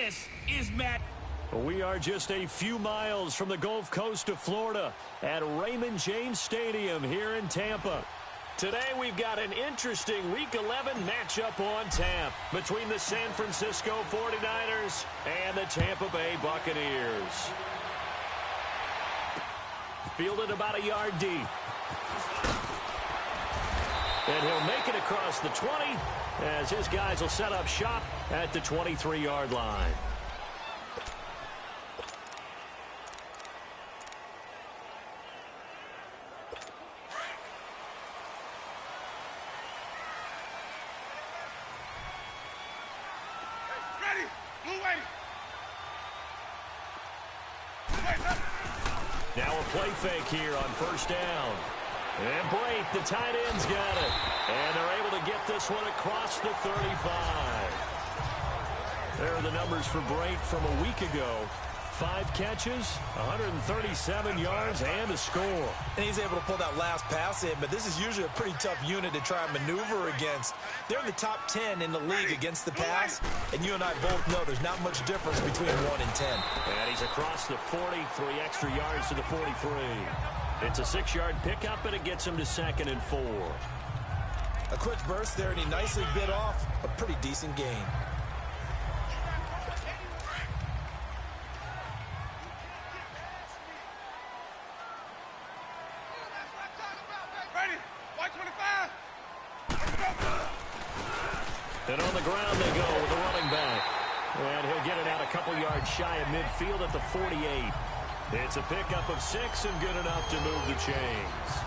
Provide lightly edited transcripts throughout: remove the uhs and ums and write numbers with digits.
This is Matt. We are just a few miles from the Gulf Coast of Florida at Raymond James Stadium here in Tampa. Today we've got an interesting Week 11 matchup on tap between the San Francisco 49ers and the Tampa Bay Buccaneers. Fielded about a yard deep. And he'll make it across the 20 as his guys will set up shop at the 23-yard line. Now a play fake here on first down. And Brate, the tight end's got it. And they're able to get this one across the 35. There are the numbers for Brate from a week ago. 5 catches, 137 yards, and a score. And he's able to pull that last pass in, but this is usually a pretty tough unit to try and maneuver against. They're in the top 10 in the league against the pass, and you and I both know there's not much difference between 1 and 10. And he's across the 40, 3 extra yards to the 43. It's a 6-yard pickup, and it gets him to 2nd and 4. A quick burst there, and he nicely bit off a pretty decent gain. And on the ground they go with the running back. And he'll get it out a couple yards shy of midfield at the 48. It's a pickup of 6 and good enough to move the chains.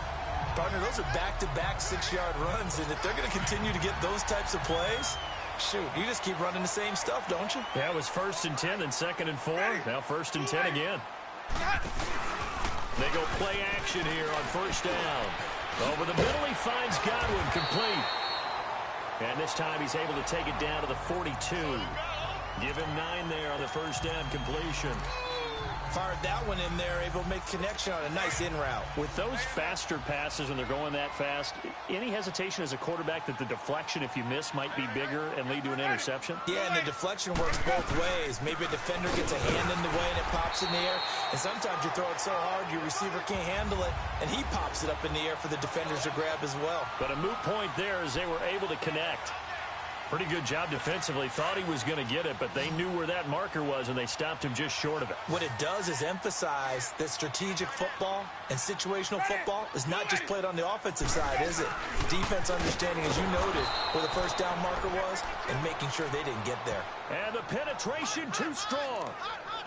Partner, those are back-to-back 6-yard runs, and if they're going to continue to get those types of plays, shoot, you just keep running the same stuff, don't you? Yeah, it was 1st and 10 and 2nd and 4. Now 1st and 10 again. They go play action here on first down. Over the middle, he finds Godwin complete. And this time he's able to take it down to the 42. Give him 9 there on the first down completion. Fired that one in there, able to make connection on a nice in route. With those faster passes when they're going that fast, any hesitation as a quarterback that the deflection, if you miss, might be bigger and lead to an interception? Yeah, and the deflection works both ways. Maybe a defender gets a hand in the way and it pops in the air. And sometimes you throw it so hard your receiver can't handle it, and he pops it up in the air for the defenders to grab as well. But a moot point there as they were able to connect. Pretty good job defensively. Thought he was going to get it, but they knew where that marker was, and they stopped him just short of it. What it does is emphasize that strategic football and situational football is not just played on the offensive side, is it? Defense understanding, as you noted, where the first down marker was and making sure they didn't get there. And the penetration too strong.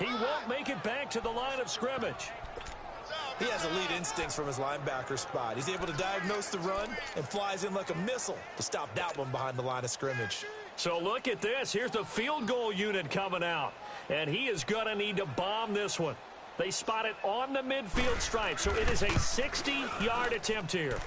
He won't make it back to the line of scrimmage. He has elite instincts from his linebacker spot. He's able to diagnose the run and flies in like a missile to stop that one behind the line of scrimmage. So look at this. Here's the field goal unit coming out. And he is going to need to bomb this one. They spot it on the midfield stripe. So it is a 60-yard attempt here.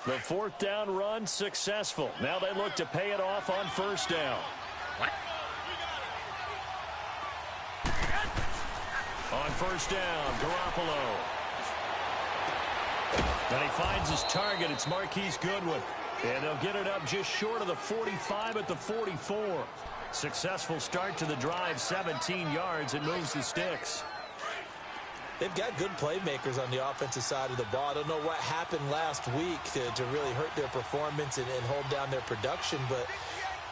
The 4th down run successful. Now they look to pay it off on first down. On first down, Garoppolo. And he finds his target. It's Marquise Goodwin. And they'll get it up just short of the 45 at the 44. Successful start to the drive, 17 yards. It moves the sticks. They've got good playmakers on the offensive side of the ball. I don't know what happened last week to really hurt their performance and hold down their production, but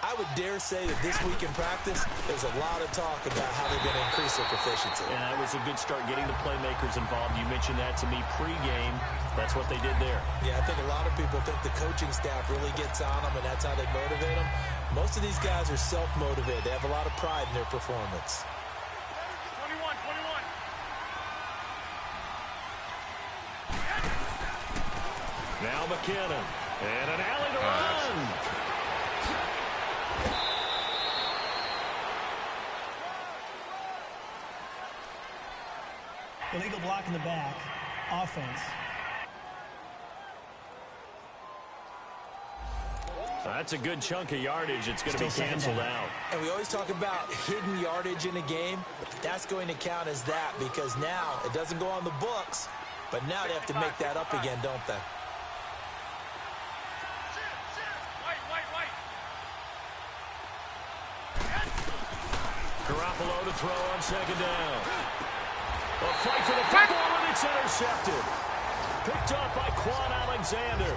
I would dare say that this week in practice, there's a lot of talk about how they're going to increase their proficiency. And that was a good start getting the playmakers involved. You mentioned that to me pregame. That's what they did there. Yeah, I think a lot of people think the coaching staff really gets on them, and that's how they motivate them. Most of these guys are self-motivated. They have a lot of pride in their performance. Now McKinnon. And an alley to run. Illegal block in the back. Offense. That's a good chunk of yardage. It's going to be canceled out. And we always talk about hidden yardage in a game. That's going to count as that because now it doesn't go on the books, but now they have to make that up again, don't they? Garoppolo to throw on second down. A fight for the football, and it's intercepted. Picked up by Quan Alexander.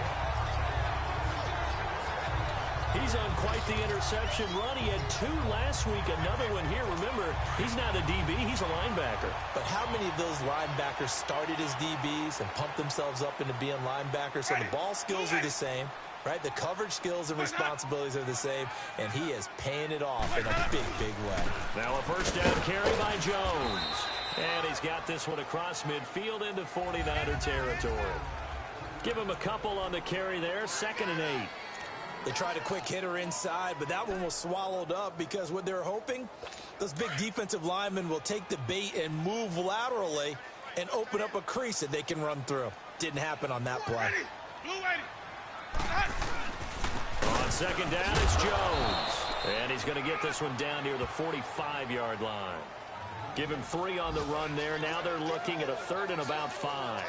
He's on quite the interception run. He had 2 last week, another one here. Remember, he's not a DB, he's a linebacker. But how many of those linebackers started as DBs and pumped themselves up into being linebackers? So the ball skills are the same, right? The coverage skills and responsibilities are the same, and he is paying it off in a big, big way. Now a first down carry by Jones. And he's got this one across midfield into 49er territory. Give him a couple on the carry there, 2nd and 8. They tried a quick hitter inside, but that one was swallowed up because what they're hoping, those big defensive linemen will take the bait and move laterally and open up a crease that they can run through. Didn't happen on that play. On second down, it's Jones. And he's going to get this one down near the 45-yard line. Give him 3 on the run there. Now they're looking at a 3rd and about 5.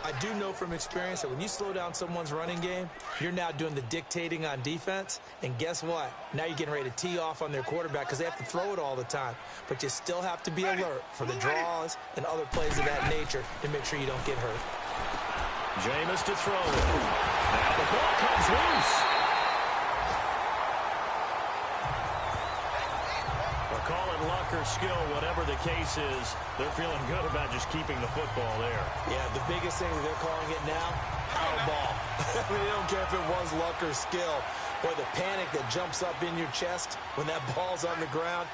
I do know from experience that when you slow down someone's running game, you're now doing the dictating on defense. And guess what? Now you're getting ready to tee off on their quarterback because they have to throw it all the time. But you still have to be alert for the draws and other plays of that nature to make sure you don't get hurt. Jameis to throw it. Now the ball comes loose. Call it luck or skill, whatever the case is, they're feeling good about just keeping the football there. Yeah, the biggest thing that they're calling it now, power ball. I mean, they don't care if it was luck or skill. Boy, the panic that jumps up in your chest when that ball's on the ground,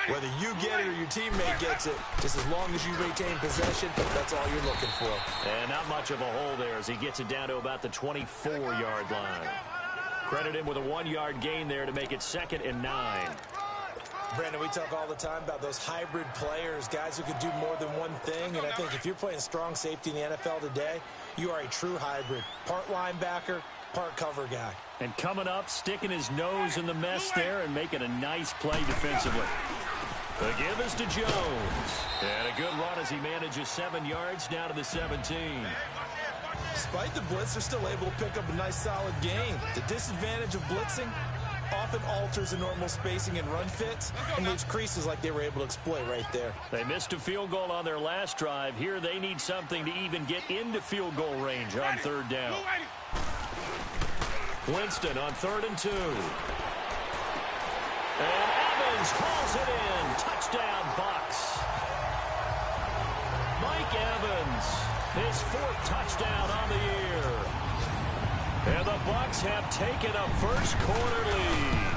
whether you get it or your teammate gets it, just as long as you retain possession, that's all you're looking for. And not much of a hole there as he gets it down to about the 24-yard line. Credit him with a 1-yard gain there to make it 2nd and 9. Brandon, we talk all the time about those hybrid players, guys who can do more than one thing. And I think if you're playing strong safety in the NFL today, you are a true hybrid. Part linebacker, part cover guy. And coming up, sticking his nose in the mess there and making a nice play defensively. The give is to Jones. And a good run as he manages 7 yards down to the 17. Despite the blitz, they're still able to pick up a nice solid gain. The disadvantage of blitzing often alters the normal spacing and run fits and leaves creases like they were able to exploit right there. They missed a field goal on their last drive. Here they need something to even get into field goal range on 3rd down. Winston on 3rd and 2. And Evans hauls it in. Touchdown, Bucks. Mike Evans, his 4th touchdown on the year. And the Bucks have taken a first-quarter lead.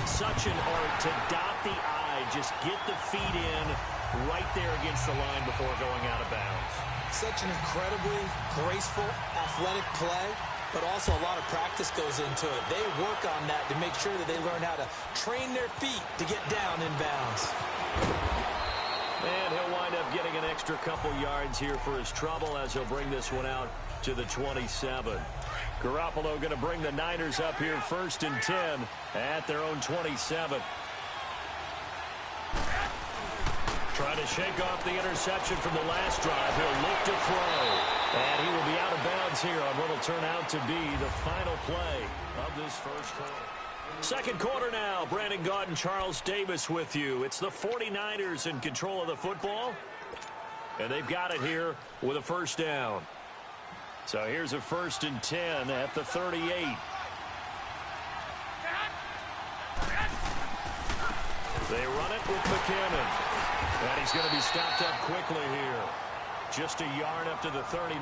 Such an art to dot the I, just get the feet in right there against the line before going out of bounds. Such an incredibly graceful, athletic play, but also a lot of practice goes into it. They work on that to make sure that they learn how to train their feet to get down in bounds. And he'll wind up getting an extra couple yards here for his trouble as he'll bring this one out to the 27. Garoppolo going to bring the Niners up here 1st and 10 at their own 27. Trying to shake off the interception from the last drive. He'll look to throw. And he will be out of bounds here on what will turn out to be the final play of this first quarter. Second quarter now. Brandon Gaudin and Charles Davis with you. It's the 49ers in control of the football. And they've got it here with a first down. So here's a 1st and 10 at the 38. They run it with McKinnon. And he's going to be stopped up quickly here. Just a yard up to the 39.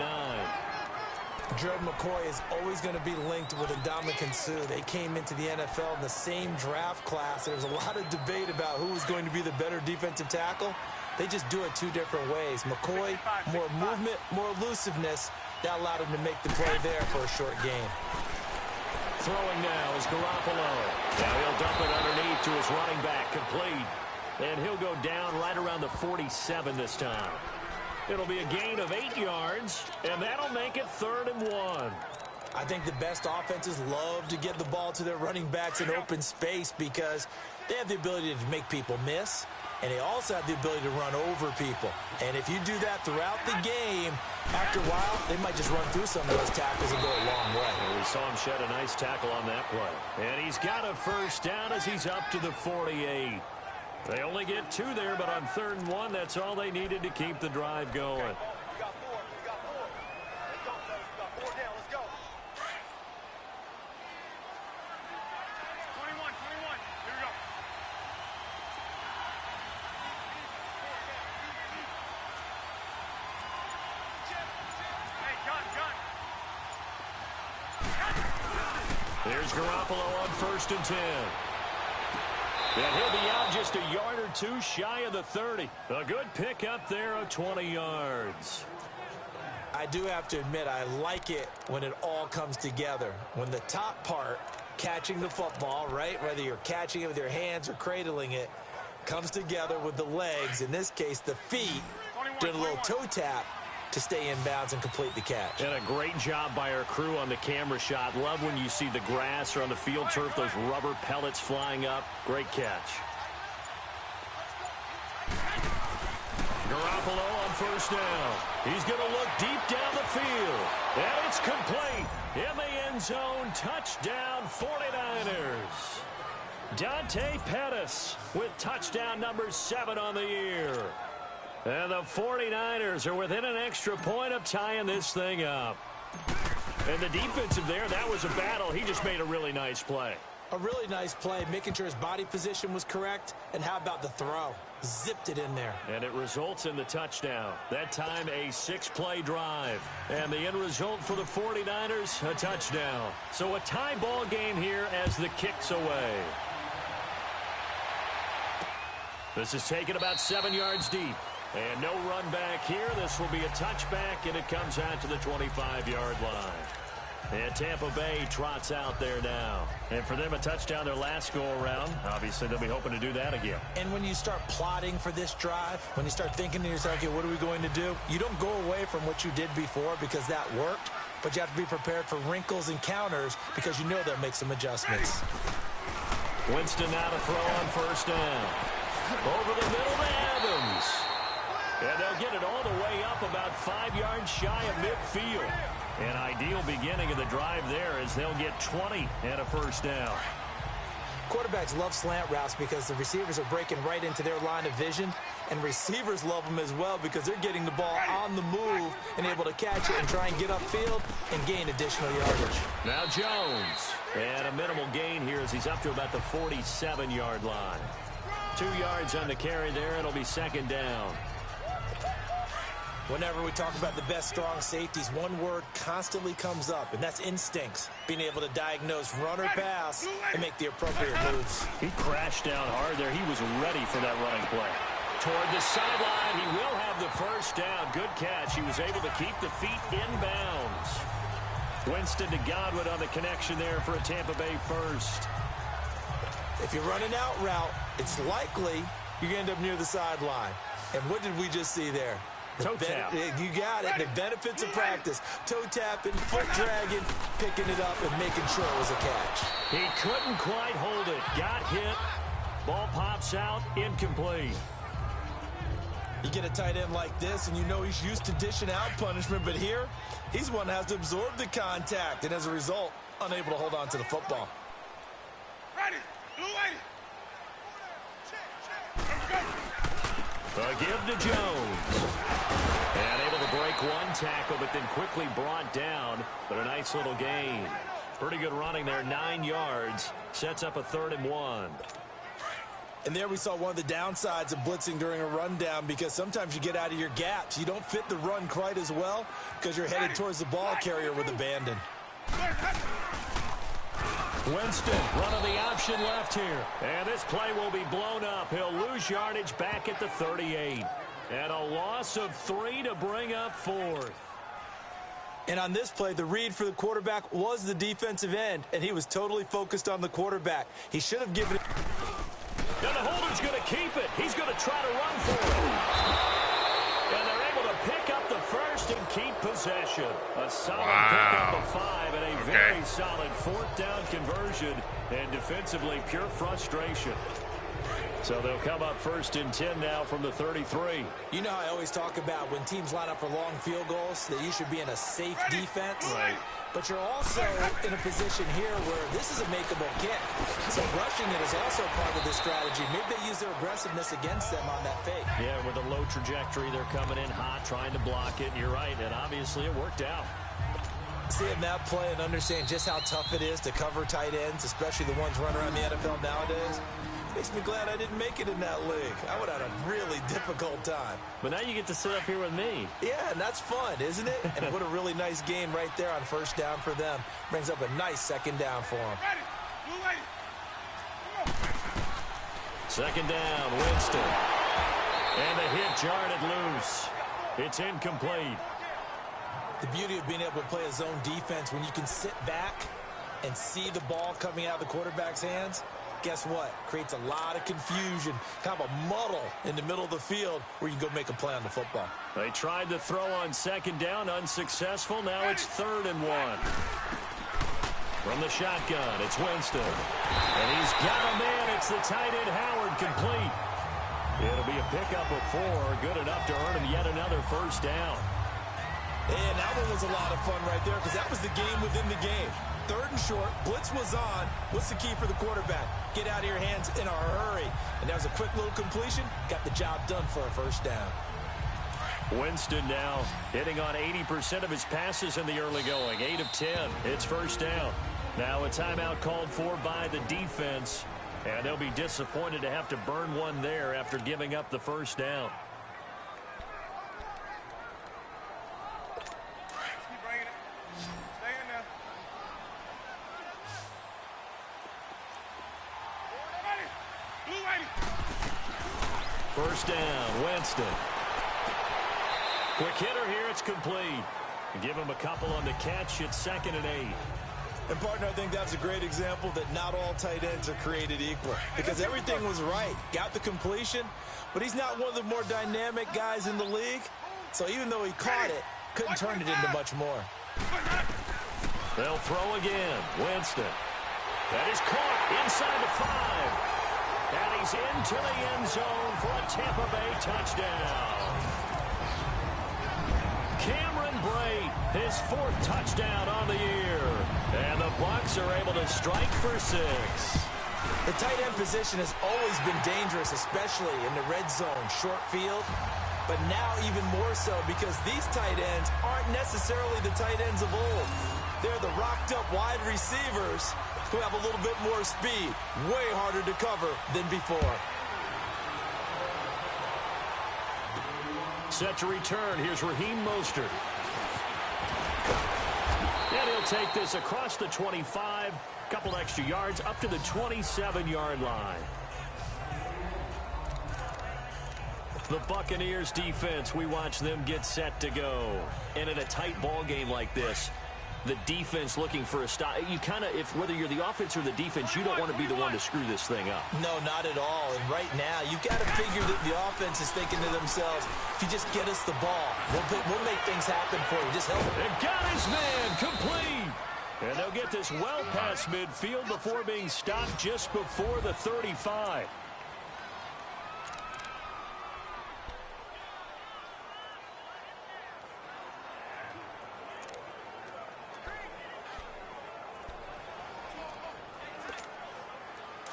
Gerald McCoy is always going to be linked with Ndamukong Suh. They came into the NFL in the same draft class. There's a lot of debate about who was going to be the better defensive tackle. They just do it 2 different ways. McCoy, more movement, more elusiveness. That allowed him to make the play there for a short gain. Throwing now is Garoppolo. Now he'll dump it underneath to his running back, complete. And he'll go down right around the 47 this time. It'll be a gain of 8 yards, and that'll make it 3rd and 1. I think the best offenses love to get the ball to their running backs in open space because they have the ability to make people miss, and they also have the ability to run over people. And if you do that throughout the game, after a while, they might just run through some of those tackles and go a long way. And we saw him shed a nice tackle on that play. And he's got a first down as he's up to the 48. They only get 2 there, but on 3rd and 1, that's all they needed to keep the drive going. There's Garoppolo on 1st and 10. And he'll be out just a yard or 2 shy of the 30. A good pickup there of 20 yards. I do have to admit, I like it when it all comes together. When the top part, catching the football, right, whether you're catching it with your hands or cradling it, comes together with the legs, in this case the feet, doing a little toe tap to stay in bounds and complete the catch. And a great job by our crew on the camera shot. Love when you see the grass or on the field turf, those rubber pellets flying up. Great catch. Garoppolo on 1st down. He's going to look deep down the field. And it's complete. In the end zone, touchdown 49ers. Dante Pettis with touchdown number 7 on the year. And the 49ers are within an extra point of tying this thing up. And the defensive there, that was a battle. He just made a really nice play. A really nice play, making sure his body position was correct. And how about the throw? Zipped it in there. And it results in the touchdown. That time a 6-play drive. And the end result for the 49ers, a touchdown. So a tie ball game here as the kick's away. This is taken about 7 yards deep. And no run back here. This will be a touchback, and it comes out to the 25-yard line. And Tampa Bay trots out there now. And for them, a touchdown their last go-around. Obviously, they'll be hoping to do that again. And when you start plotting for this drive, when you start thinking to yourself, okay, what are we going to do? You don't go away from what you did before because that worked, but you have to be prepared for wrinkles and counters because you know they'll make some adjustments. Winston now to throw on 1st down. Over the middle to Adams. And they'll get it all the way up about 5 yards shy of midfield. An ideal beginning of the drive there as they'll get 20 and a 1st down. Quarterbacks love slant routes because the receivers are breaking right into their line of vision, and receivers love them as well because they're getting the ball on the move and able to catch it and try and get upfield and gain additional yardage. Now Jones. And a minimal gain here as he's up to about the 47-yard line. 2 yards on the carry there. It'll be 2nd down. Whenever we talk about the best strong safeties, one word constantly comes up, and that's instincts. Being able to diagnose run or pass and make the appropriate moves. He crashed down hard there. He was ready for that running play. Toward the sideline, he will have the 1st down. Good catch. He was able to keep the feet in bounds. Winston to Godwin on the connection there for a Tampa Bay 1st. If you're running out route, it's likely you're going to end up near the sideline. And what did we just see there? Toe tap. You got it. The benefits of practice. Toe tapping, foot dragging, picking it up, and making sure it was a catch. He couldn't quite hold it. Got hit. Ball pops out. Incomplete. You get a tight end like this, and you know he's used to dishing out punishment, but here, he's one that has to absorb the contact, and as a result, unable to hold on to the football. Ready. Blue lady. A give to Jones. And able to break one tackle, but then quickly brought down. But a nice little gain. Pretty good running there, 9 yards. Sets up a 3rd and 1. And there we saw one of the downsides of blitzing during a rundown because sometimes you get out of your gaps. You don't fit the run quite as well because you're headed towards the ball carrier with abandon. Winston running the option left here. And this play will be blown up. He'll lose yardage back at the 38. And a loss of 3 to bring up 4th. And on this play, the read for the quarterback was the defensive end, and he was totally focused on the quarterback. He should have given it. Now the holder's going to keep it. He's going to try to run for it. And they're able to pick up the 1st to keep possession. A solid pick on the 5 and a very solid 4th down conversion. And defensively, pure frustration. So they'll come up 1st and 10 now from the 33. You know how I always talk about when teams line up for long field goals, that you should be in a safe defense. Right. But you're also in a position here where this is a makeable kick. So rushing it is also part of the strategy. Maybe they use their aggressiveness against them on that fake. Yeah, with a low trajectory, they're coming in hot, trying to block it. And you're right, and obviously it worked out. Seeing that play and understand just how tough it is to cover tight ends, especially the ones running around the NFL nowadays, makes me glad I didn't make it in that league. I would have had a really difficult time. But now you get to sit up here with me. Yeah, and that's fun, isn't it? And what a really nice game right there on 1st down for them. Brings up a nice 2nd down for them. Ready. Blue lady. Come on. 2nd down, Winston. And the hit jarred it loose. It's incomplete. The beauty of being able to play a zone defense when you can sit back and see the ball coming out of the quarterback's hands, guess what? Creates a lot of confusion, kind of a muddle in the middle of the field where you go make a play on the football. They tried to throw on 2nd down, unsuccessful. Now it's 3rd and 1. From the shotgun, it's Winston. And he's got a man. It's the tight end, Howard, complete. It'll be a pickup of 4, good enough to earn him yet another 1st down. And that one was a lot of fun right there because that was the game within the game. 3rd and short, blitz was on. What's the key for the quarterback? Get out of your hands in a hurry. And that was a quick little completion. Got the job done for a 1st down. Winston now hitting on 80% of his passes in the early going. 8 of 10. It's 1st down. Now a timeout called for by the defense. And they'll be disappointed to have to burn one there after giving up the 1st down. Keep bringing it. Stay in there. Ready. Blue lady. 1st down, Winston. Quick hitter here, it's complete. Give him a couple on the catch. It's 2nd and 8. And, partner, I think that's a great example that not all tight ends are created equal because everything was right. Got the completion, but he's not one of the more dynamic guys in the league. So even though he caught it, couldn't turn it into much more. They'll throw again. Winston. That is caught inside the 5. And he's into the end zone for a Tampa Bay touchdown. Cameron Brate, his 4th touchdown on the year. And the Bucs are able to strike for 6. The tight end position has always been dangerous, especially in the red zone, short field. But now even more so because these tight ends aren't necessarily the tight ends of old. They're the rocked-up wide receivers who have a little bit more speed. Way harder to cover than before. Set to return. Here's Raheem Mostert. And he'll take this across the 25. Couple extra yards up to the 27-yard line. The Buccaneers defense, we watch them get set to go. And in a tight ball game like this, the defense looking for a stop. You kind of, whether you're the offense or the defense, you don't want to be the one to screw this thing up. No, not at all. And right now, you've got to figure that the offense is thinking to themselves, if you just get us the ball, we'll make things happen for you. Just help it. And got his man complete. And they'll get this well past midfield before being stopped just before the 35.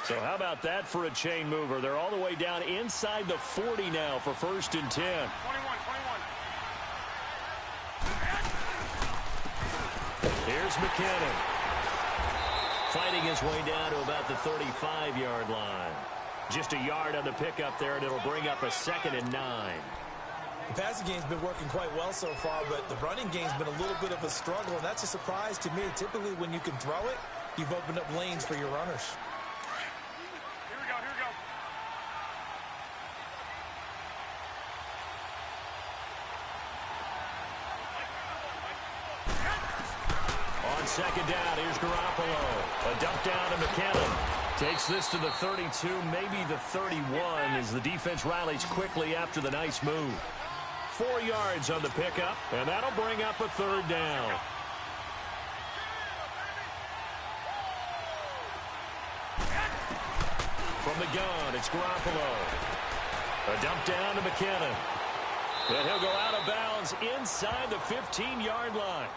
So how about that for a chain mover? They're all the way down inside the 40 now for 1st and 10. 21. Here's McKinnon. Fighting his way down to about the 35-yard line. Just a yard on the pickup there, and it'll bring up a 2nd and 9. The passing game's been working quite well so far, but the running game's been a little bit of a struggle, and that's a surprise to me. Typically, when you can throw it, you've opened up lanes for your runners. Here we go. On 2nd down, here's Garoppolo. A dump down to McKinnon. Takes this to the 32, maybe the 31, as the defense rallies quickly after the nice move. 4 yards on the pickup, and that'll bring up a third down. From the gun, it's Garoppolo. A dump down to McKinnon. And he'll go out of bounds inside the 15-yard line.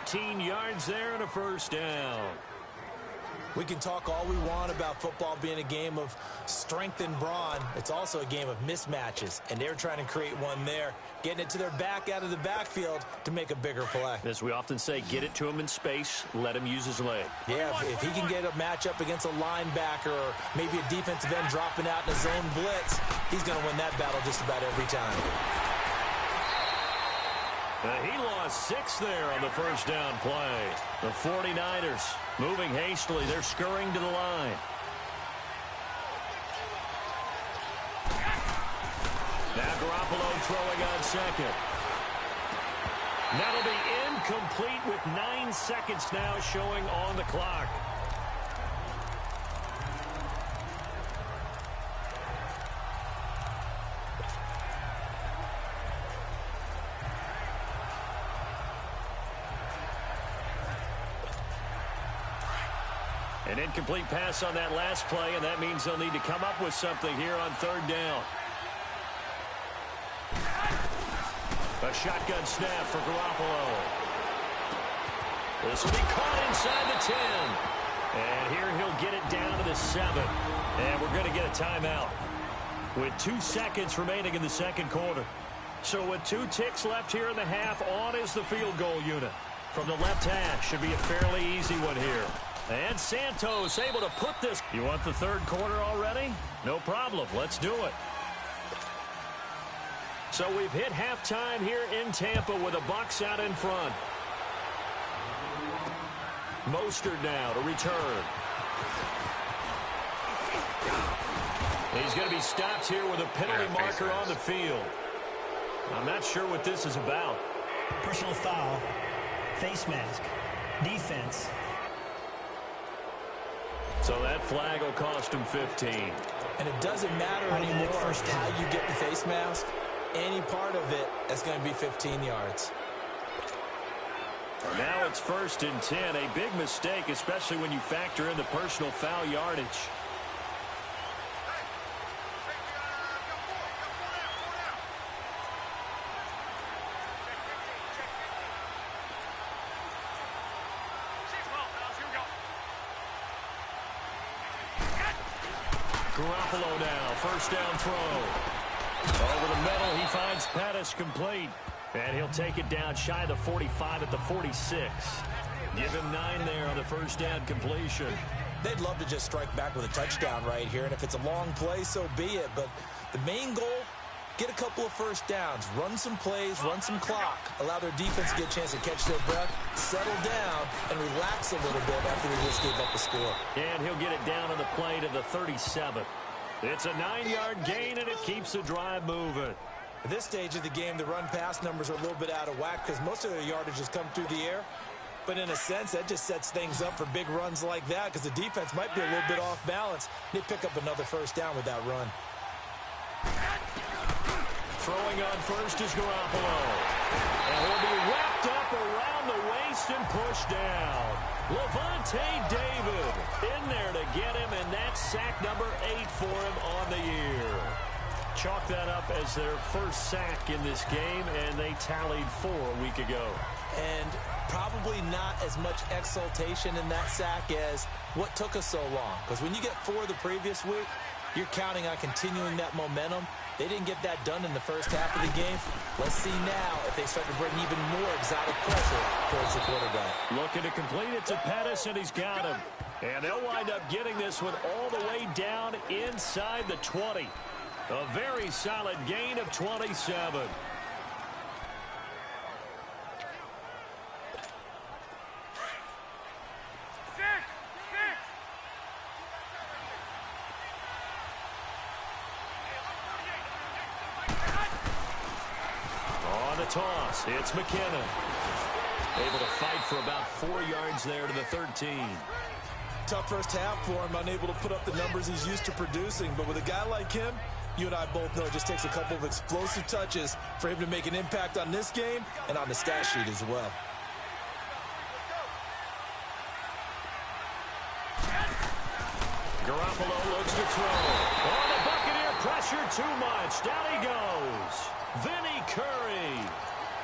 18 yards there and a first down. We can talk all we want about football being a game of strength and brawn. It's also a game of mismatches, and they're trying to create one there, getting it to their back out of the backfield to make a bigger play. As we often say, get it to him in space, let him use his leg. Yeah, if he can get a matchup against a linebacker or maybe a defensive end dropping out in a zone blitz, he's going to win that battle just about every time. He lost 6 there on the first down play. The 49ers moving hastily. They're scurrying to the line. Now Garoppolo throwing on second. That'll be incomplete with 9 seconds now showing on the clock. An incomplete pass on that last play, and that means they'll need to come up with something here on third down. A shotgun snap for Garoppolo. This will be caught inside the 10. And here he'll get it down to the 7. And we're going to get a timeout with 2 seconds remaining in the second quarter. So with 2 ticks left here in the half, on is the field goal unit. From the left hash, should be a fairly easy one here. And Santos able to put this. You want the third quarter already? No problem. Let's do it. So we've hit halftime here in Tampa with a Bucs out in front. Mostert now to return. He's going to be stopped here with a penalty marker on the field. I'm not sure what this is about. Personal foul, face mask, defense. So that flag will cost him 15. And it doesn't matter anymore how you get the face mask. Any part of it is going to be 15 yards. Now it's 1st and 10. A big mistake, especially when you factor in the personal foul yardage. Garoppolo now, first down throw. Over the middle, he finds Pettis complete. And he'll take it down shy of the 45 at the 46. Give him 9 there on the first down completion. They'd love to just strike back with a touchdown right here. And if it's a long play, so be it. But the main goal, get a couple of first downs. Run some plays, run some clock. Allow their defense to get a chance to catch their breath, settle down, and relax a little bit after they just gave up the score. And he'll get it down on the play to the 37. It's a 9-yard gain, and it keeps the drive moving. At this stage of the game, the run-pass numbers are a little bit out of whack because most of their yardage has come through the air. But in a sense, that just sets things up for big runs like that because the defense might be a little bit off balance. They pick up another first down with that run. Throwing on first is Garoppolo. And he'll be wrapped up around the waist and pushed down. Levante David in there to get him, and that's sack number 8 for him on the year. Chalk that up as their first sack in this game, and they tallied 4 a week ago. And probably not as much exultation in that sack as what took us so long. Because when you get 4 the previous week, you're counting on continuing that momentum. They didn't get that done in the first half of the game. Let's see now if they start to bring even more exotic pressure towards the quarterback. Looking to complete it to Pettis, and he's got him. And they'll wind up getting this one all the way down inside the 20. A very solid gain of 27. On the toss, it's McKinnon. Able to fight for about 4 yards there to the 13. Tough first half for him, unable to put up the numbers he's used to producing. But with a guy like him, You and I both know it just takes a couple of explosive touches for him to make an impact on this game and on the stat sheet as well. Garoppolo looks to throw. Oh, the Buccaneer pressure too much. Down he goes. Vinny Curry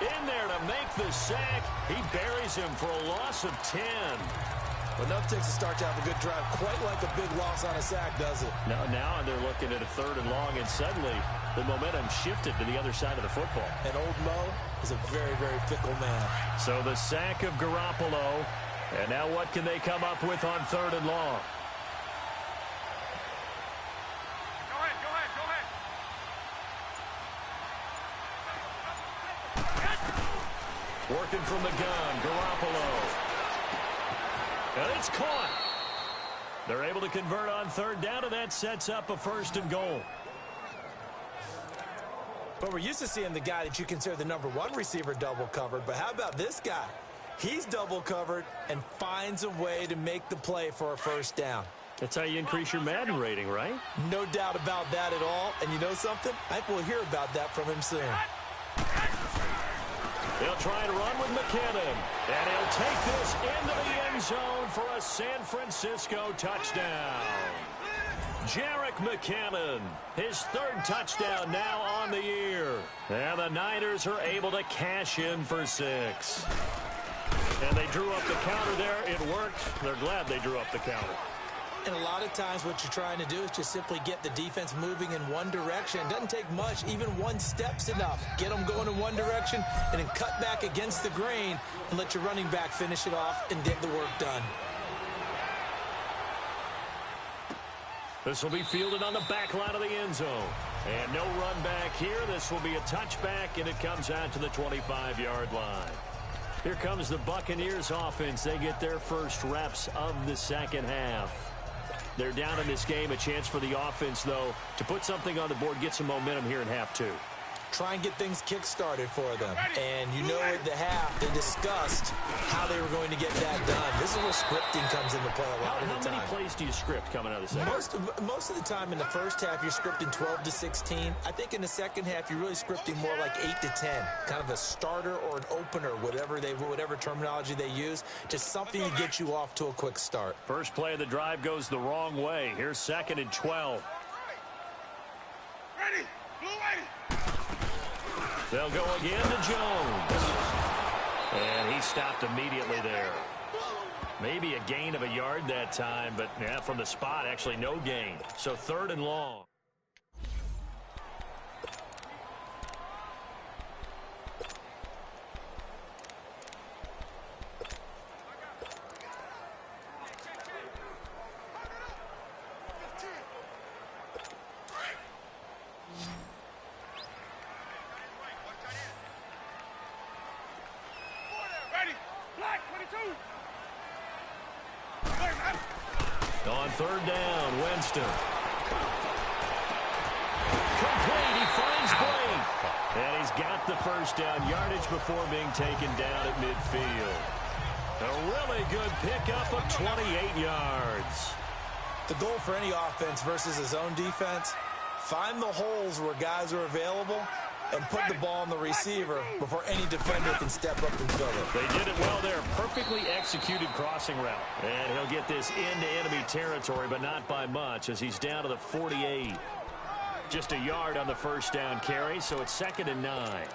in there to make the sack. He buries him for a loss of 10. Enough takes a start to have a good drive. Quite like a big loss on a sack, does it? Now they're looking at a 3rd and long, and suddenly the momentum shifted to the other side of the football. And old Mo is a very, very fickle man. So the sack of Garoppolo, and now what can they come up with on 3rd and long? Working from the gun, Garoppolo. And it's caught. They're able to convert on 3rd down, and that sets up a 1st and goal. But we're used to seeing the guy that you consider the #1 receiver double covered. But how about this guy? He's double covered and finds a way to make the play for a 1st down. That's how you increase your Madden rating, right? No doubt about that at all. And you know something? I think we'll hear about that from him soon. They'll try and run with McKinnon. And he'll take this into the end zone for a San Francisco touchdown. Jerick McKinnon, his 3rd touchdown now on the year. And the Niners are able to cash in for 6. And they drew up the counter there. It worked. They're glad they drew up the counter. And a lot of times what you're trying to do is just simply get the defense moving in one direction. It doesn't take much. Even 1 step's enough. Get them going in one direction and then cut back against the grain and let your running back finish it off and get the work done. This will be fielded on the back line of the end zone. And no run back here. This will be a touchback, and it comes out to the 25-yard line. Here comes the Buccaneers offense. They get their first reps of the 2nd half. They're down in this game. A chance for the offense, though, to put something on the board, get some momentum here in half 2. Try and get things kick-started for them. And you know at the half, they discussed how they were going to get that done. This is where scripting comes into play a lot of the time. How many plays do you script coming out of the 2nd? Most of the time in the 1st half, you're scripting 12 to 16. I think in the 2nd half, you're really scripting more like 8 to 10. Kind of a starter or an opener, whatever terminology they use. Just something to get you off to a quick start. First play of the drive goes the wrong way. Here's 2nd and 12. Ready. Blue lady. They'll go again to Jones. And he stopped immediately there. Maybe a gain of a yard that time, but yeah, from the spot, actually no gain. So 3rd and long. On 3rd down, Winston. Complete, he finds Blake. And he's got the 1st down yardage before being taken down at midfield. A really good pickup of 28 yards. The goal for any offense versus a zone defense, find the holes where guys are available and put the ball on the receiver before any defender can step up and fill it. They did it well there. Perfectly executed crossing route. And he'll get this into enemy territory, but not by much as he's down to the 48. Just a yard on the 1st down carry, so it's 2nd and 9.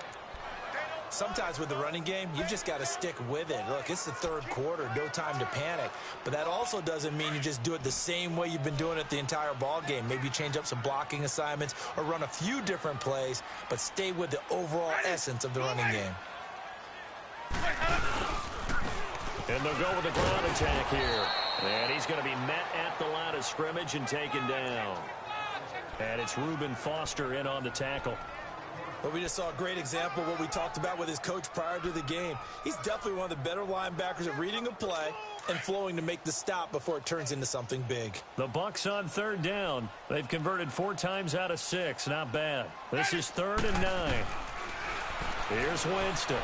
Sometimes with the running game, you've just got to stick with it. Look, it's the 3rd quarter, no time to panic. But that also doesn't mean you just do it the same way you've been doing it the entire ball game. Maybe change up some blocking assignments or run a few different plays, but stay with the overall essence of the running game. And they'll go with the ground attack here. And he's going to be met at the line of scrimmage and taken down. And it's Reuben Foster in on the tackle. But we just saw a great example of what we talked about with his coach prior to the game. He's definitely one of the better linebackers at reading a play and flowing to make the stop before it turns into something big. The Bucs on 3rd down. They've converted 4 times out of 6. Not bad. This is 3rd and 9. Here's Winston.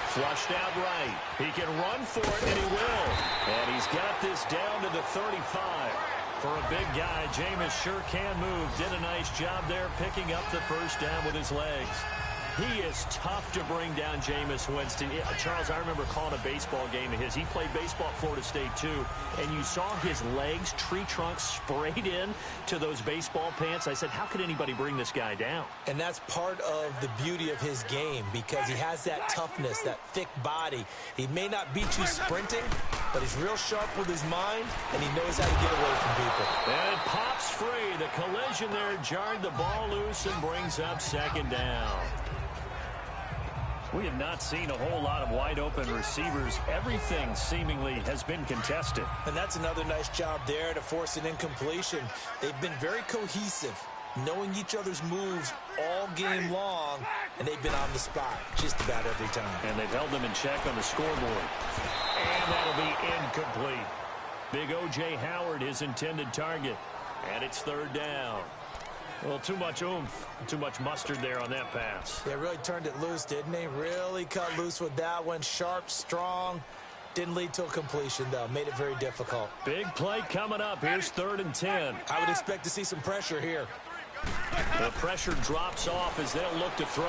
Flushed out right. He can run for it, and he will. And he's got this down to the 35. For a big guy, Jameis sure can move. Did a nice job there picking up the first down with his legs. He is tough to bring down, Jameis Winston. Charles, I remember calling a baseball game of his. He played baseball at Florida State, too, and you saw his legs, tree trunks sprayed in to those baseball pants. I said, how could anybody bring this guy down? And that's part of the beauty of his game because he has that toughness, that thick body. He may not beat you sprinting, but he's real sharp with his mind, and he knows how to get away from people. And it pops free. The collision there jarred the ball loose and brings up second down. We have not seen a whole lot of wide-open receivers. Everything seemingly has been contested. And that's another nice job there to force an incompletion. They've been very cohesive, knowing each other's moves all game long, and they've been on the spot just about every time. And they've held them in check on the scoreboard. And that'll be incomplete. Big O.J. Howard, his intended target. And it's third down. Well, too much oomph, too much mustard there on that pass. They really turned it loose, didn't they? Really cut loose with that one. Sharp, strong. Didn't lead to a completion, though. Made it very difficult. Big play coming up. Here's 3rd and 10. I would expect to see some pressure here. The pressure drops off as they'll look to throw.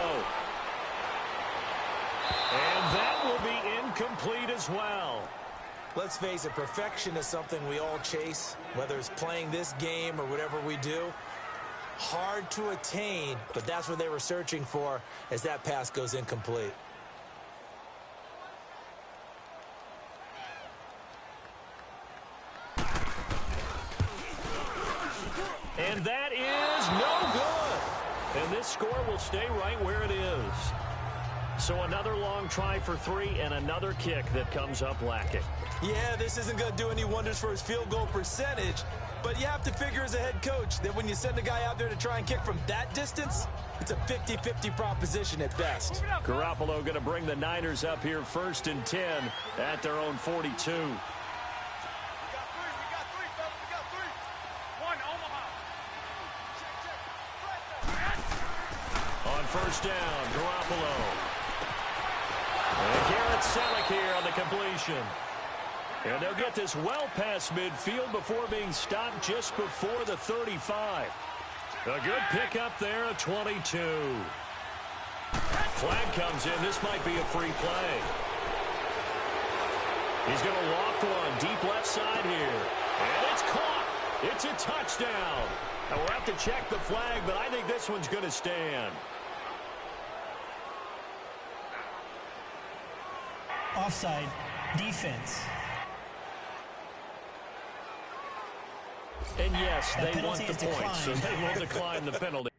And that will be incomplete as well. Let's face it, perfection is something we all chase, whether it's playing this game or whatever we do. Hard to attain, but that's what they were searching for as that pass goes incomplete. And that is no good. And this score will stay right where it is. So another long try for 3 and another kick that comes up lacking. Yeah, this isn't going to do any wonders for his field goal percentage, but you have to figure as a head coach that when you send a guy out there to try and kick from that distance, it's a 50-50 proposition at best. Garoppolo going to bring the Niners up here 1st and 10 at their own 42. On first down, Garoppolo. And Garrett Selleck here on the completion. And they'll get this well past midfield before being stopped just before the 35. A good pickup there at 22. Flag comes in. This might be a free play. He's going to loft one deep left side here. And it's caught. It's a touchdown. Now we'll have to check the flag, but I think this one's going to stand. Offside, defense. And yes, That they want penalty the is points, so declined. they will decline the penalty.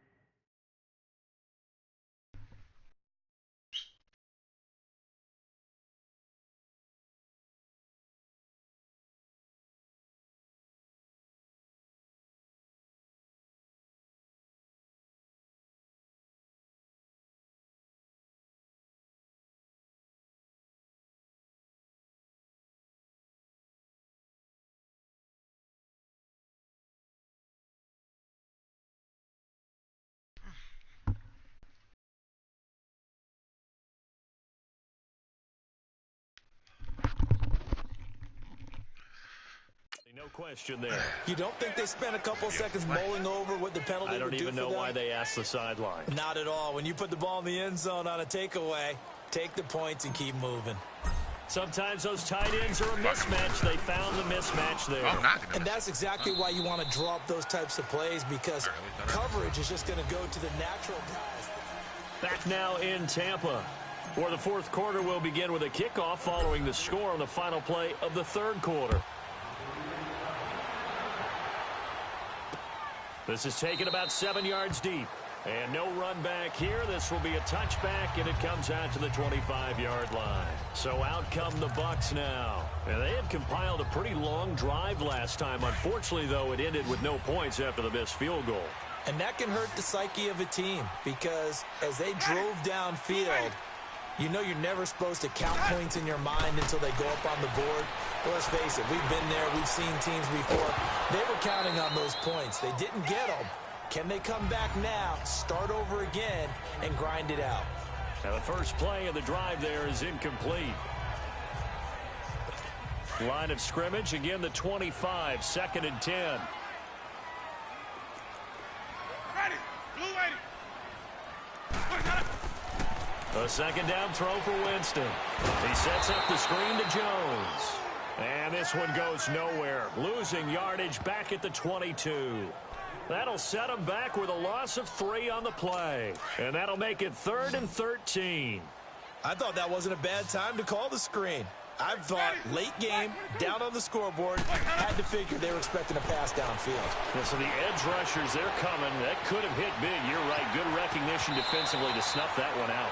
No question there. You don't think they spent a couple seconds mulling over what the penalty I don't would do even for know them? why they asked the sideline. Not at all. When you put the ball in the end zone on a takeaway, take the points and keep moving. Sometimes those tight ends are a mismatch. They found the mismatch there. And that's exactly why you want to draw up those types of plays, because coverage is just going to go to the natural guys. Back now in Tampa, where the 4th quarter will begin with a kickoff following the score on the final play of the 3rd quarter. This is taken about 7 yards deep. And no run back here. This will be a touchback, and it comes out to the 25-yard line. So out come the Bucs now. And they had compiled a pretty long drive last time. Unfortunately, though, it ended with no points after the missed field goal. And that can hurt the psyche of a team, because as they drove downfield, you know you're never supposed to count points in your mind until they go up on the board. Well, let's face it, we've been there. We've seen teams before. They were counting on those points. They didn't get them. Can they come back now, start over again, and grind it out? Now the first play of the drive there is incomplete. Line of scrimmage, again the 25, 2nd and 10. A second down throw for Winston. He sets up the screen to Jones. And this one goes nowhere. Losing yardage back at the 22. That'll set him back with a loss of 3 on the play. And that'll make it 3rd and 13. I thought that wasn't a bad time to call the screen. I thought late game, down on the scoreboard, had to figure they were expecting a pass downfield. Yeah, so the edge rushers, they're coming. That could have hit big. You're right. Good recognition defensively to snuff that one out.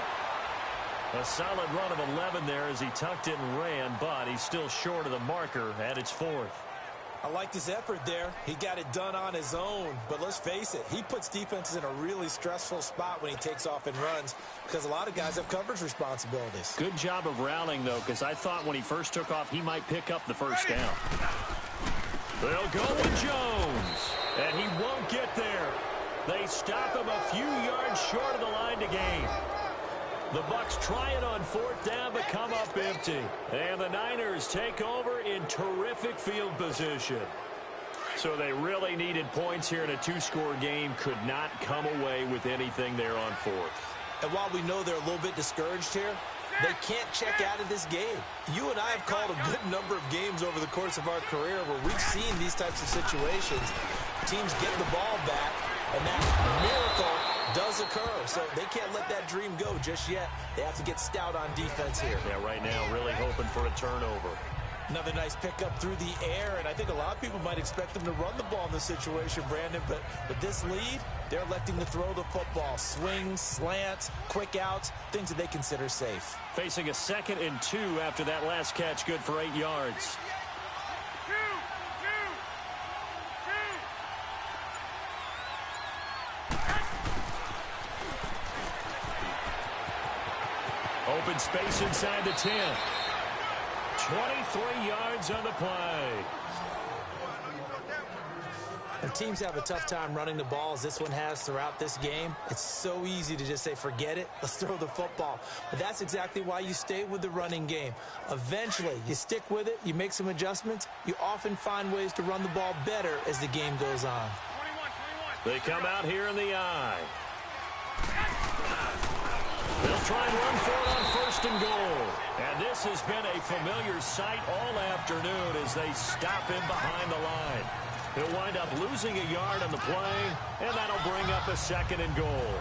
A solid run of 11 there as he tucked it and ran, but he's still short of the marker at its 4th. I liked his effort there. He got it done on his own. But let's face it, he puts defenses in a really stressful spot when he takes off and runs because a lot of guys have coverage responsibilities. Good job of routing, though, because I thought when he first took off, he might pick up the first down. They'll go with Jones, and he won't get there. They stop him a few yards short of the line to gain. The Bucs try it on 4th down, but come up empty. And the Niners take over in terrific field position. So they really needed points here in a 2-score game. Could not come away with anything there on 4th. And while we know they're a little bit discouraged here, they can't check out of this game. You and I have called a good number of games over the course of our career where we've seen these types of situations. Teams get the ball back, and that miracle does occur. So they can't let that dream go just yet. They have to get stout on defense here. Yeah, right now really hoping for a turnover. Another nice pickup through the air, and I think a lot of people might expect them to run the ball in this situation, Brandon, but with this lead, they're electing to throw the football. Swings, slants, quick outs, things that they consider safe. Facing a 2nd and 2 after that last catch, good for 8 yards. Open space inside the 10. 23 yards on the play. And teams have a tough time running the ball as this one has throughout this game. It's so easy to just say, forget it, let's throw the football. But that's exactly why you stay with the running game. Eventually, you stick with it, you make some adjustments, you often find ways to run the ball better as the game goes on. 21. They come out here in the eye. They'll try and run for it on 1st and goal. And this has been a familiar sight all afternoon as they stop him behind the line. He'll wind up losing a yard on the play, and that'll bring up a 2nd and goal.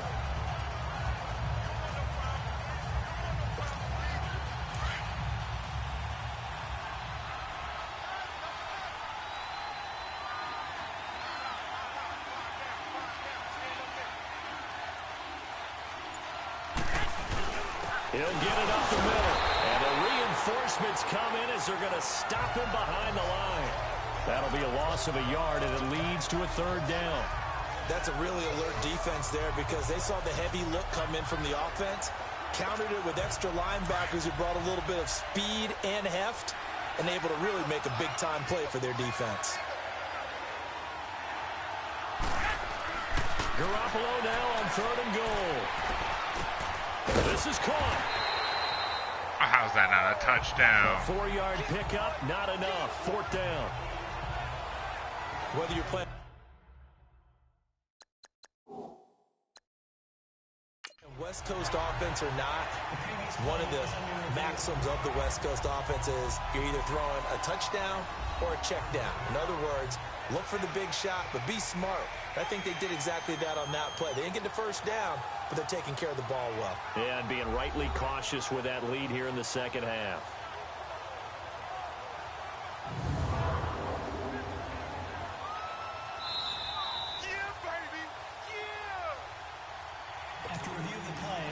He'll get it up the middle. And the reinforcements come in as they're going to stop him behind the line. That'll be a loss of a yard, and it leads to a 3rd down. That's a really alert defense there because they saw the heavy look come in from the offense, countered it with extra linebackers who brought a little bit of speed and heft, and able to really make a big-time play for their defense. Garoppolo now on 3rd and goal. This is caught. How's that not a touchdown? A 4-yard pickup, not enough. 4th down. Whether you're playing West Coast offense or not, one of the maxims of the West Coast offense is you're either throwing a touchdown or a check down. In other words, look for the big shot, but be smart. I think they did exactly that on that play. They didn't get the first down, but they're taking care of the ball well. Yeah, and being rightly cautious with that lead here in the 2nd half. After review of the play,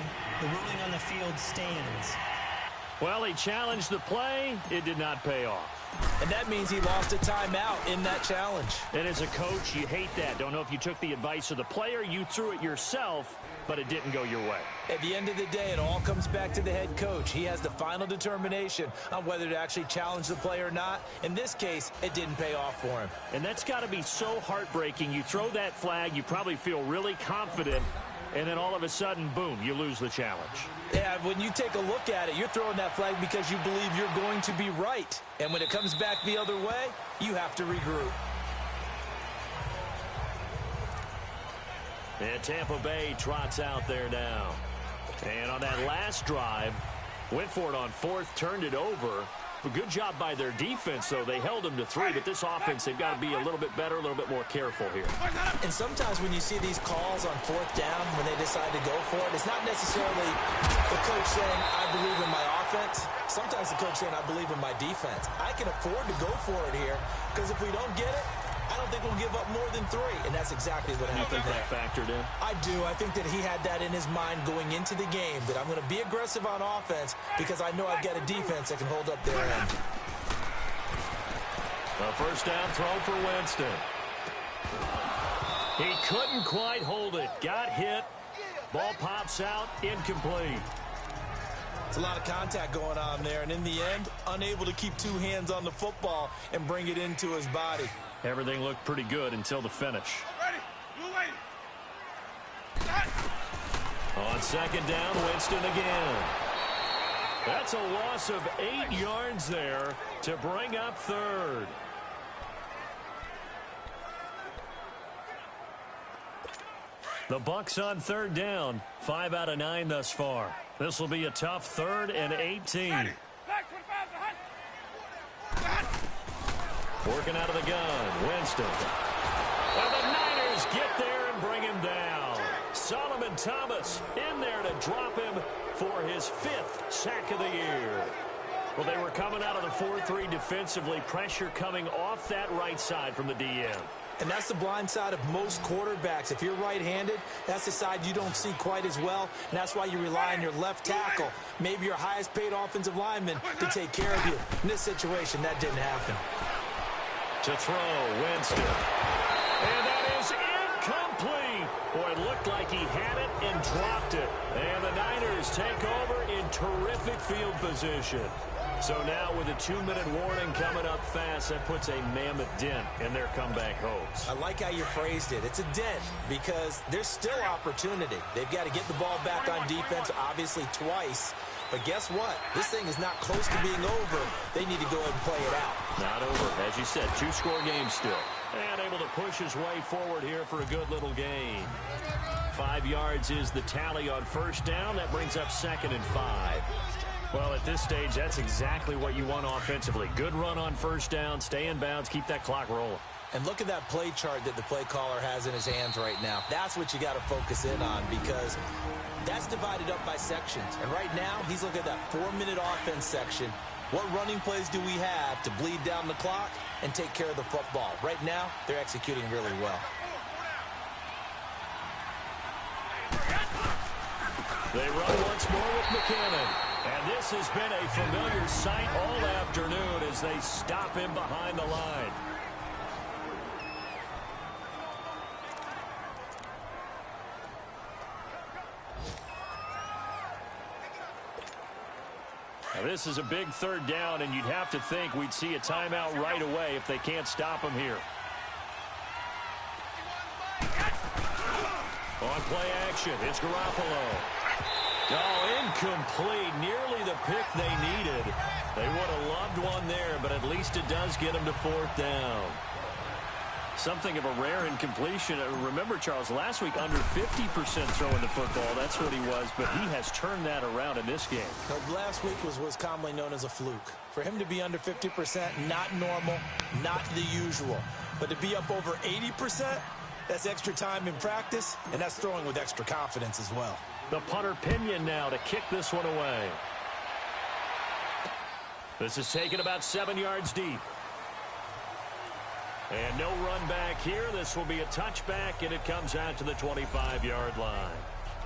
the ruling on the field stands. Well, he challenged the play. It did not pay off. And that means he lost a timeout in that challenge. And as a coach, you hate that. Don't know if you took the advice of the player, you threw it yourself, but it didn't go your way. At the end of the day, it all comes back to the head coach. He has the final determination on whether to actually challenge the play or not. In this case, it didn't pay off for him. And that's got to be so heartbreaking. You throw that flag, you probably feel really confident, and then all of a sudden, boom, you lose the challenge. Yeah, when you take a look at it, you're throwing that flag because you believe you're going to be right. And when it comes back the other way, you have to regroup. And Tampa Bay trots out there now. And on that last drive, went for it on fourth, turned it over. A good job by their defense, though. They held them to 3, but this offense, they've got to be a little bit better, a little bit more careful here. And sometimes when you see these calls on fourth down, when they decide to go for it, it's not necessarily the coach saying, I believe in my offense. Sometimes the coach saying, I believe in my defense. I can afford to go for it here, because if we don't get it, I don't think we'll give up more than 3, and that's exactly what happened there. You think that factored in? I do. I think that he had that in his mind going into the game, that I'm going to be aggressive on offense because I know I've got a defense that can hold up their end. A first down throw for Winston. He couldn't quite hold it. Got hit. Ball pops out. Incomplete. It's a lot of contact going on there, and in the end, unable to keep 2 hands on the football and bring it into his body. Everything looked pretty good until the finish. Ready. Blue lady. On second down, Winston again. That's a loss of 8 yards there to bring up third. The Bucks on third down, 5 out of 9 thus far. This will be a tough 3rd and 18. Working out of the gun, Winston. And the Niners get there and bring him down. Solomon Thomas in there to drop him for his 5th sack of the year. Well, they were coming out of the 4-3 defensively. Pressure coming off that right side from the DM. And that's the blind side of most quarterbacks. If you're right-handed, that's the side you don't see quite as well. And that's why you rely on your left tackle, maybe your highest-paid offensive lineman, to take care of you. In this situation, that didn't happen. To throw, Winston. And that is incomplete. Boy, it looked like he had it and dropped it. And the Niners take over in terrific field position. So now with a 2-minute warning coming up fast, that puts a mammoth dent in their comeback hopes. I like how you phrased it. It's a dent because there's still opportunity. They've got to get the ball back on defense, obviously twice. But guess what? This thing is not close to being over. They need to go ahead and play it out. Not over. As you said, 2-score game still. And able to push his way forward here for a good little gain. 5 yards is the tally on first down. That brings up 2nd and 5. Well, at this stage, that's exactly what you want offensively. Good run on first down, stay in bounds, keep that clock rolling. And look at that play chart that the play caller has in his hands right now. That's what you got to focus in on because that's divided up by sections. And right now, he's looking at that 4-minute offense section. What running plays do we have to bleed down the clock and take care of the football? Right now, they're executing really well. They run once more with McKinnon. And this has been a familiar sight all afternoon as they stop him behind the line. Now this is a big 3rd down, and you'd have to think we'd see a timeout right away if they can't stop him here. On play action, it's Garoppolo. Oh, incomplete. Nearly the pick they needed. They would have loved one there, but at least it does get them to 4th down. Something of a rare incompletion. Remember, Charles, last week under 50% throwing the football. That's what he was, but he has turned that around in this game. Last week was commonly known as a fluke. For him to be under 50%, not normal, not the usual. But to be up over 80%, that's extra time in practice, and that's throwing with extra confidence as well. The punter Pinion now to kick this one away. This is taken about 7 yards deep. And no run back here. This will be a touchback, and it comes out to the 25-yard line.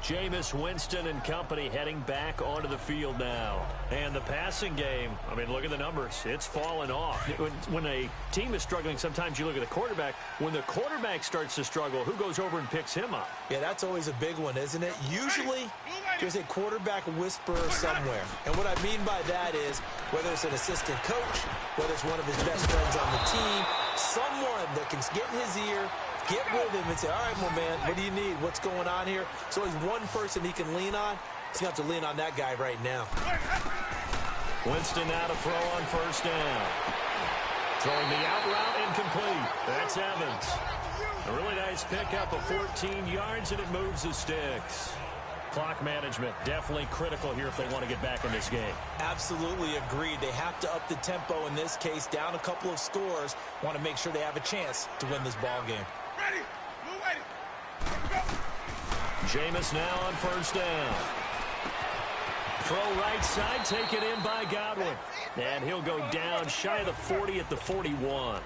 Jameis Winston and company heading back onto the field now. And the passing game, I mean, look at the numbers. It's fallen off. When a team is struggling, sometimes you look at the quarterback. When the quarterback starts to struggle, who goes over and picks him up? Yeah, that's always a big one, isn't it? Usually, there's a quarterback whisperer somewhere. And what I mean by that is, whether it's an assistant coach, whether it's one of his best friends on the team, someone that can get in his ear, get with him and say, all right, well, man, what do you need? What's going on here? So he's one person he can lean on. He's going to have to lean on that guy right now. Winston now to throw on first down. Throwing the out route incomplete. That's Evans. A really nice pickup of 14 yards, and it moves the sticks. Clock management, definitely critical here if they want to get back in this game. Absolutely agreed. They have to up the tempo in this case, down a couple of scores. Want to make sure they have a chance to win this ball game. Ready. Blue waiting. Go. Jameis now on first down. Throw right side, taken in by Godwin. And he'll go down shy of the 40 at the 41.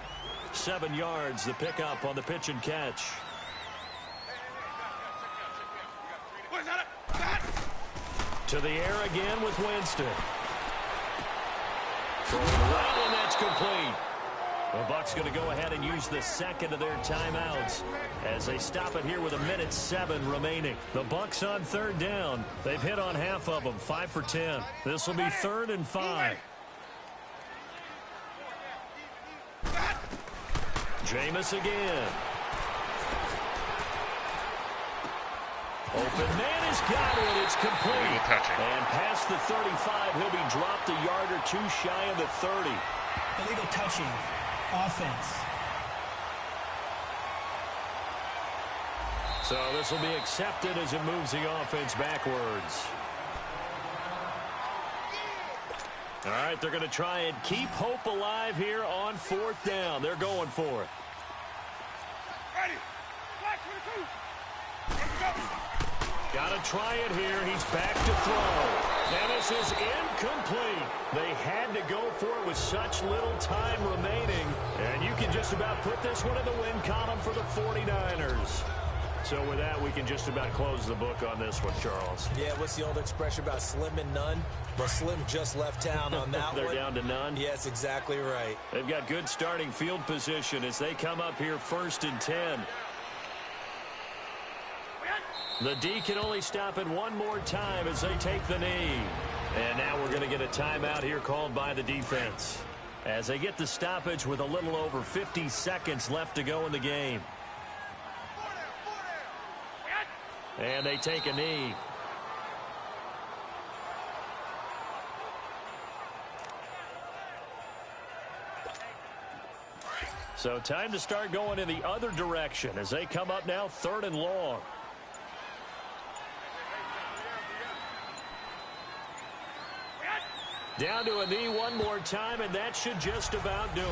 7 yards, the pickup on the pitch and catch. To the air again with Winston. Throwing right, and that's complete. The Bucs going to go ahead and use the second of their timeouts as they stop it here with 1:07 remaining. The Bucs on third down. They've hit on half of them, 5 for 10. This will be 3rd and 5. Jameis again. Open man has got it. It's complete. And past the 35, he'll be dropped a yard or two shy of the 30. Illegal touching. Offense. So this will be accepted as it moves the offense backwards. All right, they're going to try and keep hope alive here on 4th down. They're going for it. Ready. Black 22. Let's go. Got to try it here. He's back to throw. And this is incomplete. They had to go for it with such little time remaining. And you can just about put this one in the win column for the 49ers. So with that, we can just about close the book on this one, Charles. Yeah, what's the old expression about slim and none? Well, Slim just left town on that They're one. down to none? Yes, exactly right. They've got good starting field position as they come up here 1st and 10. The D can only stop it one more time as they take the knee. And now we're going to get a timeout here called by the defense as they get the stoppage with a little over 50 seconds left to go in the game. And they take a knee. So time to start going in the other direction as they come up now 3rd and long. Down to a knee one more time, and that should just about do it.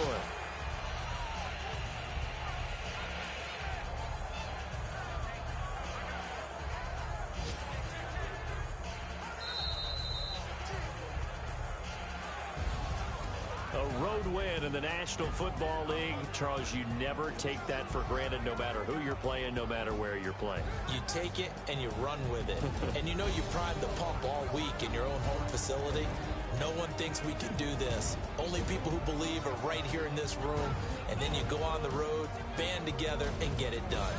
A road win in the National Football League. Charles, you never take that for granted no matter who you're playing, no matter where you're playing. You take it and you run with it. And you know you primed the pump all week in your own home facility. No one thinks we can do this. Only people who believe are right here in this room. And then you go on the road, band together, and get it done.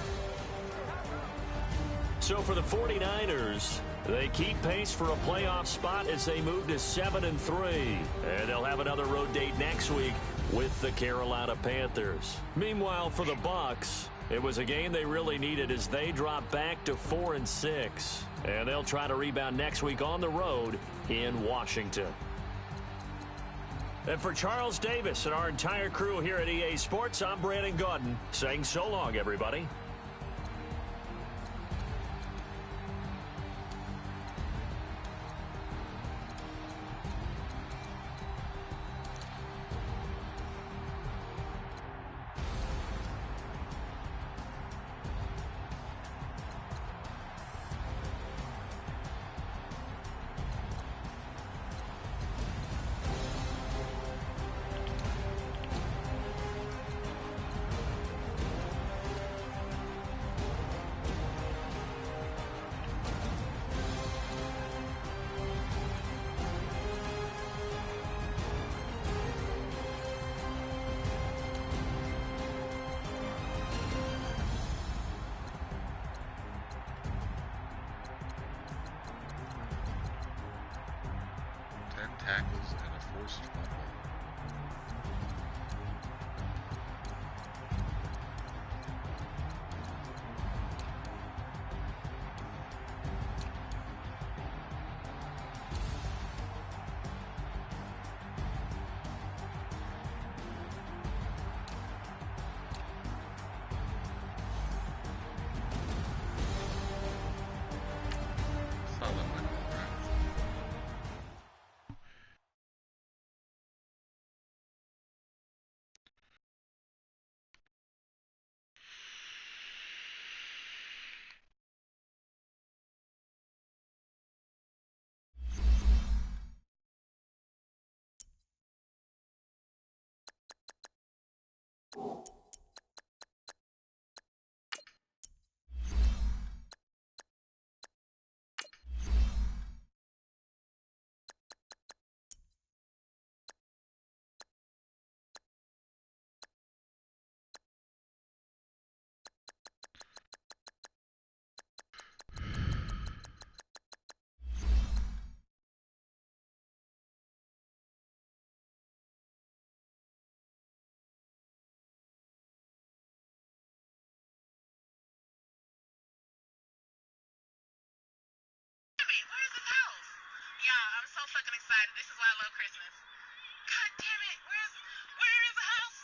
So for the 49ers, they keep pace for a playoff spot as they move to 7-3. And they'll have another road date next week with the Carolina Panthers. Meanwhile, for the Bucs, it was a game they really needed as they drop back to 4-6. And they'll try to rebound next week on the road in Washington. And for Charles Davis and our entire crew here at EA Sports, I'm Brandon Gaudin saying so long, everybody. Tackles and a forced fumble. Where's this house? Y'all, I'm so fucking excited. This is why I love Christmas. God damn it. Where is the house?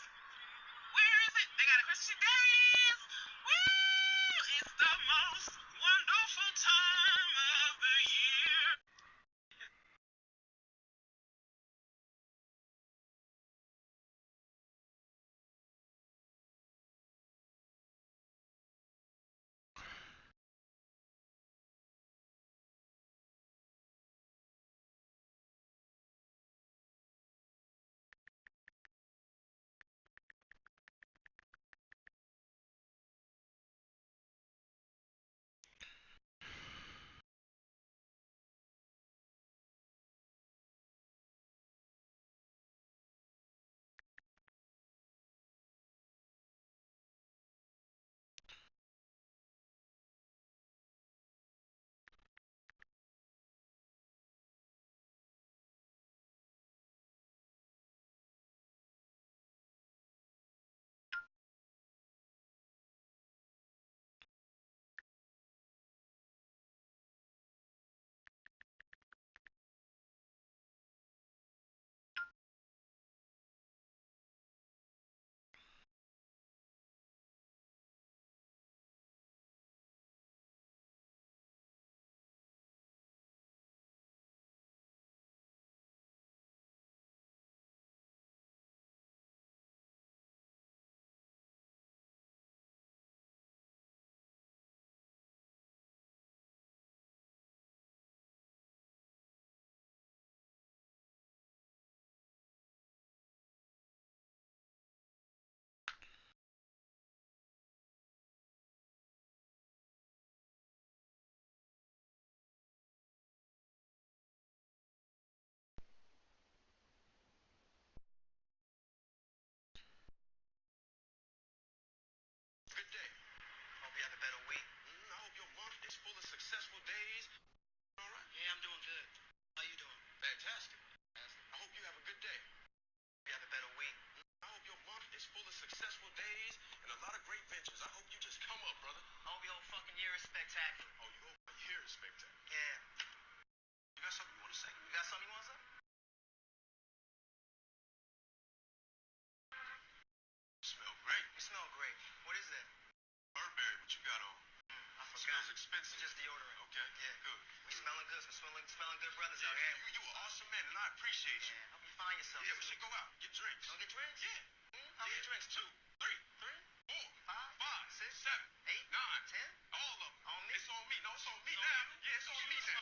Where is it? They got a Christmas tree. There it is. Woo! It's the most wonderful time of the year. Good day. Hope you had a better week. I hope your month is full of successful days. All right? Yeah, I'm doing good. How you doing? Fantastic. I hope you have a good day. Hope you had a better week. I hope your month is full of successful days and a lot of great ventures. I hope you just come up, brother. I hope your whole fucking year is spectacular. Oh, you hope my year is spectacular. Yeah. You got something you want to say? You got something you want to say? Smell great. You smell great. What is that? Burberry, what you got on? I forgot. Smells expensive. It's just deodorant. Okay. Yeah. Good. We smelling good. Smelling good brothers Yeah, out here. you an awesome man, and I appreciate you. Yeah. Hope you find yourself. Yeah, we should go out, get drinks. Go get drinks? Yeah. How many drinks? 2, 3, 4, 5, 5, 6, 7, 8, 9, 10. all of them. On me? It's on me. No, it's on me now. Yeah, it's on me now.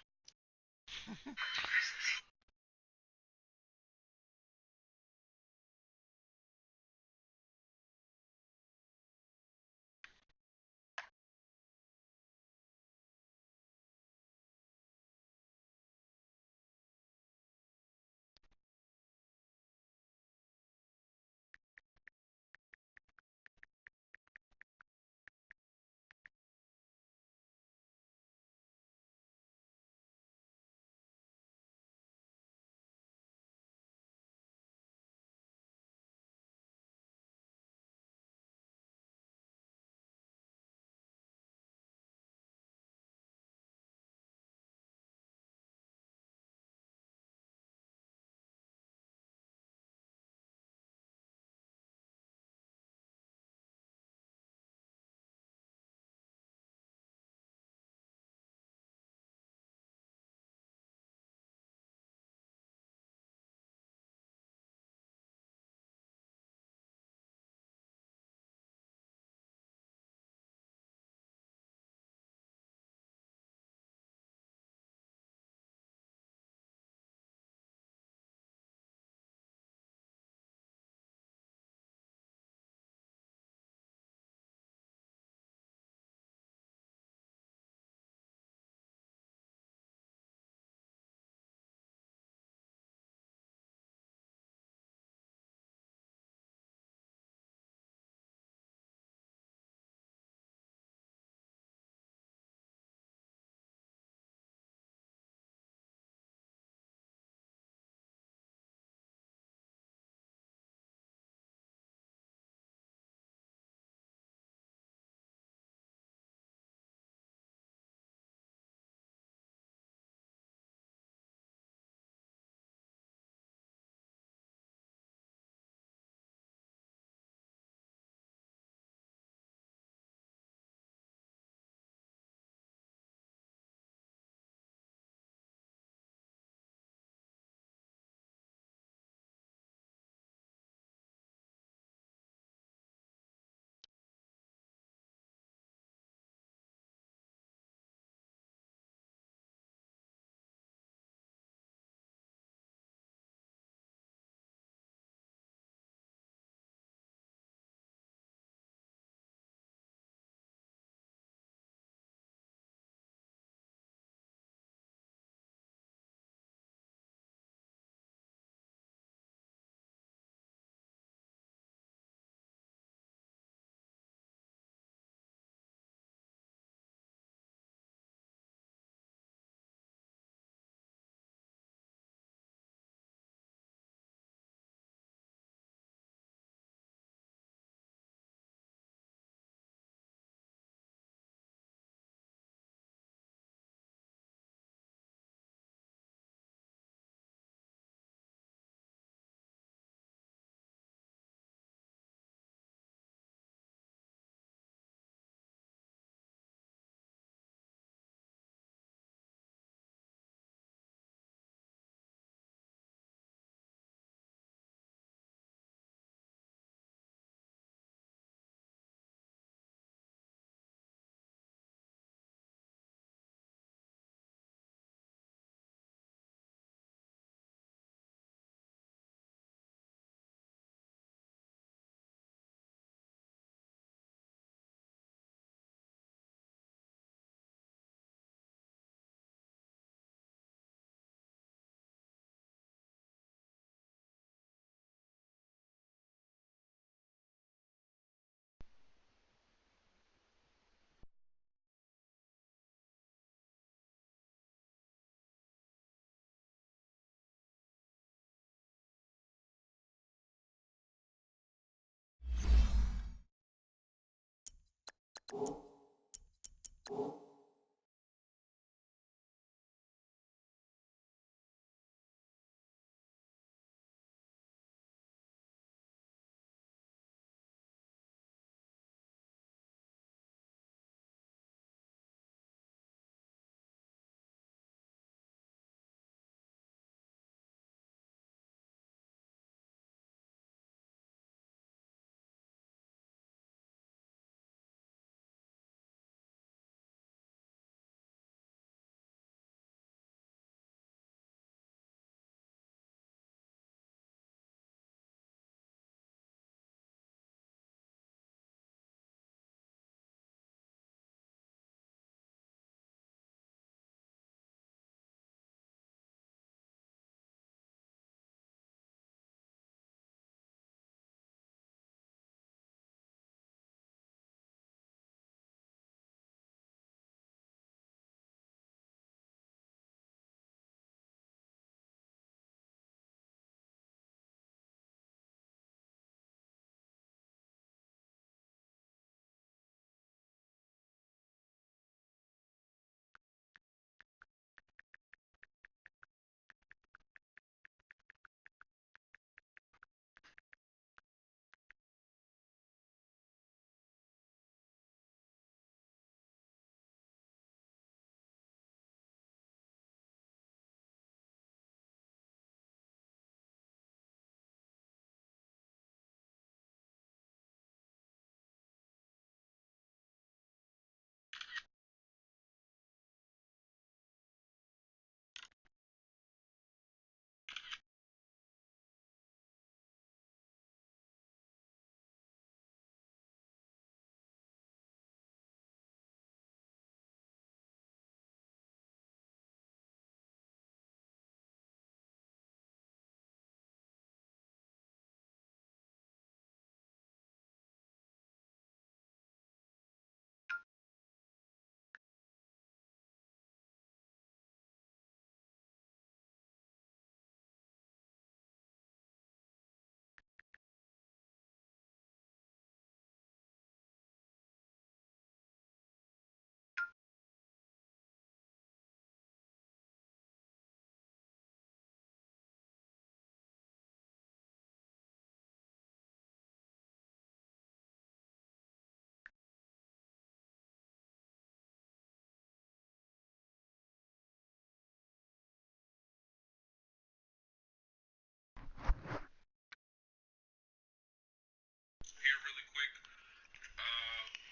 Here, really quick.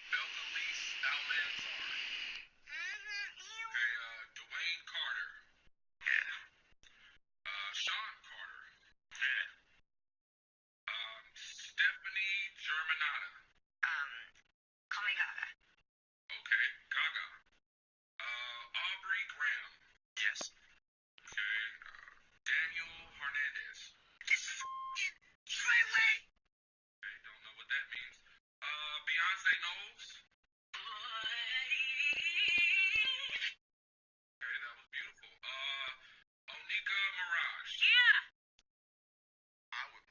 Belcalis Almanzar. Okay, Dwayne Carter. Sean Carter. Stephanie Germanata. Call me Gaga. Okay, Gaga. Aubrey Graham. Yes. Okay, Daniel Hernandez. This fucking Treyway. Okay, don't know what that means. Beyonce Knowles. Okay, that was beautiful. Onika Mirage. Yeah. I would.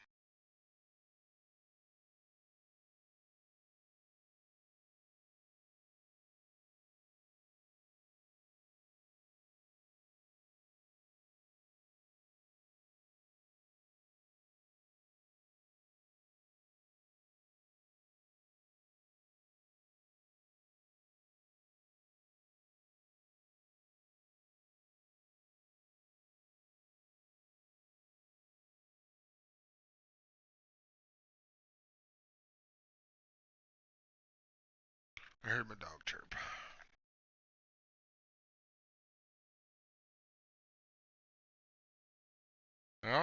I heard my dog chirp.